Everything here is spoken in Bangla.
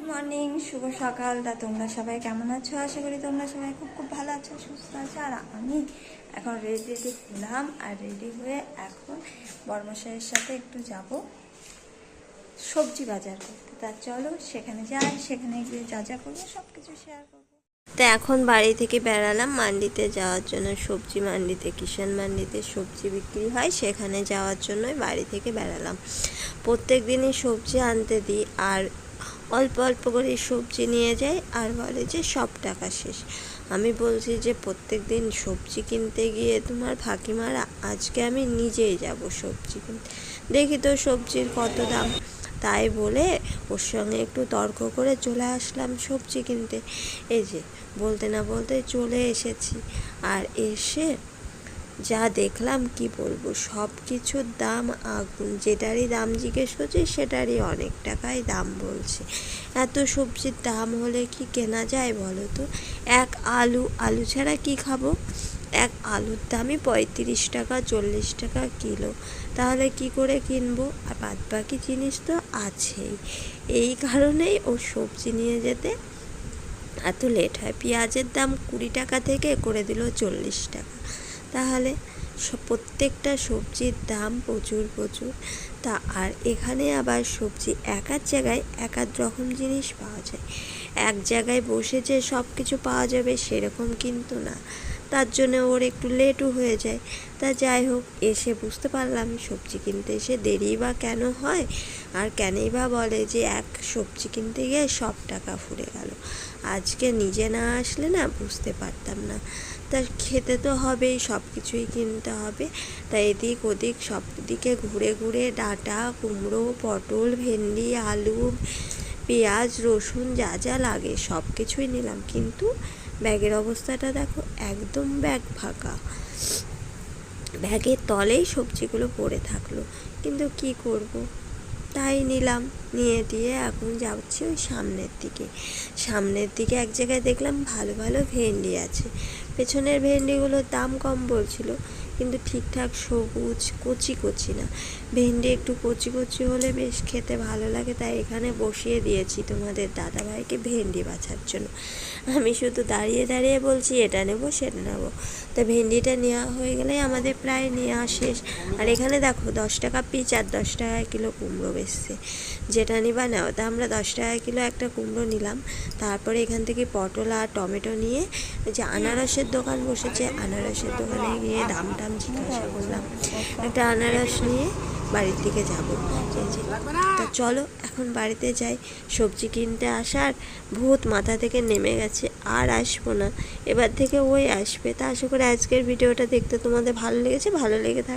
মর্নিং, শুভ সকাল। তা তোমরা সবাই কেমন আছো? আশা করি তোমরা সবাই খুব খুব ভালো আছো, সুস্থ আছো। আর আমি এখন রেডি হলাম, আর রেডি হয়ে এখন বর্মশাইয়ের সাথে একটু যাব সবজি বাজার করতে। তা চলো সেখানে যাই, সেখানে গিয়ে যা যা করবো সব কিছু শেয়ার করবো। তো এখন বাড়ি থেকে বেরালাম মান্ডিতে যাওয়ার জন্য, সবজি মান্ডিতে, কিষাণ মান্ডিতে সবজি বিক্রি হয়, সেখানে যাওয়ার জন্যই বাড়ি থেকে বেরালাম। প্রত্যেক দিনই সবজি আনতে দিই, আর অল্প অল্প করে সবজি নিয়ে যাই, আর বলে যে সব টাকা শেষ। আমি বলছি যে প্রত্যেক দিন সবজি কিনতে গিয়ে তোমার ফাঁকি মারা, আজকে আমি নিজেই যাব সবজি কিনতে, দেখি তো সবজির কত দাম। তাই বলে ওর সঙ্গে একটু তর্ক করে চলে আসলাম সবজি কিনতে। এই যে বলতে না বলতে চলে এসেছি, আর এসে যা দেখলাম কি বলবো, সব কিছুর দাম আগুন। যেটারই দাম জিজ্ঞেস করছি সেটারই অনেক টাকাই দাম বলছে। এত সবজির দাম হলে কি কেনা যায় বলো তো? এক আলু ছাড়া কি খাবো? এক আলুর দামই 35 টাকা 40 টাকা কিলো, তাহলে কি করে কিনবো? আর বাদ বাকি জিনিস তো আছেই। এই কারণেই ও সবজি নিয়ে যেতে এত লেট হয়। পেঁয়াজের দাম 20 টাকা থেকে করে দিল 40 টাকা, তাহলে প্রত্যেকটা সবজির দাম প্রচুর। তা আর এখানে আবার সবজি এক এক জায়গায় এক এক রকম জিনিস পাওয়া যায়। এক জায়গায় বসে যে সব কিছু পাওয়া যাবে সেরকম কিন্তু না, তার জন্য ওর একটু লেটও হয়ে যায়। তা যাই হোক, এসে বুঝতে পারলাম সবজি কিনতে এসে দেরি বা কেন হয়, আর কেনই বা বলে যে এক সবজি কিনতে গিয়ে সব টাকা ফুরে গেল। আজকে নিজে না আসলে না বুঝতে পারতাম না। তা খেতে তো হবেই, সব কিছুই কিনতে হবে। তা এদিক ওদিক সব দিকে ঘুরে ডাঁটা, কুমড়ো, পটল, ভেন্ডি, আলু, পেঁয়াজ, রসুন যা যা লাগে সব কিছুই নিলাম, কিন্তু ব্যাগের অবস্থাটা দেখো, একদম ব্যাগ ফাঁকা। ব্যাগের তলেই সবজিগুলো পড়ে থাকলো, কিন্তু কি করব, তাই নিলাম। নিয়ে দিয়ে এখন যাচ্ছি ওই সামনের দিকে এক জায়গায় দেখলাম ভালো ভালো ভেন্ডি আছে। পেছনের ভেন্ডিগুলোর দাম কম বলছিল, কিন্তু ঠিকঠাক সবুজ কচি না, ভেন্ডি একটু কচি হলে বেশ খেতে ভালো লাগে। তাই এখানে বসিয়ে দিয়েছি তোমাদের দাদাভাইকে ভেন্ডি বাছার জন্য। আমি শুধু দাঁড়িয়ে বলছি এটা নেবো সেটা নেবো। তা ভেন্ডিটা নেওয়া হয়ে গেলেই আমাদের প্রায় নেওয়া শেষ। আর এখানে দেখো 10 টাকা পিস আর 10 টাকা কিলো কুমড়ো বেচছে, যেটা নিবা নাও। তা আমরা 10 টাকা কিলো একটা কুমড়ো নিলাম। তারপরে এখান থেকে পটল আর টমেটো নিয়ে যে আনারসের দোকান বসেছে, আনারসের দোকানে গিয়ে দাম জিজ্ঞাসা করলাম। একটা আনারস নিয়ে বাড়ির দিকে যাবো। তা চলো এখন বাড়িতে যাই। সবজি কিনতে আসার ভূত মাথা থেকে নেমে গেছে, আর আসবো না, এবার থেকে ওই আসবে। তা আশা করি আজকের ভিডিওটা দেখতে তোমাদের ভালো লেগেছে। ভালো লেগে থাকে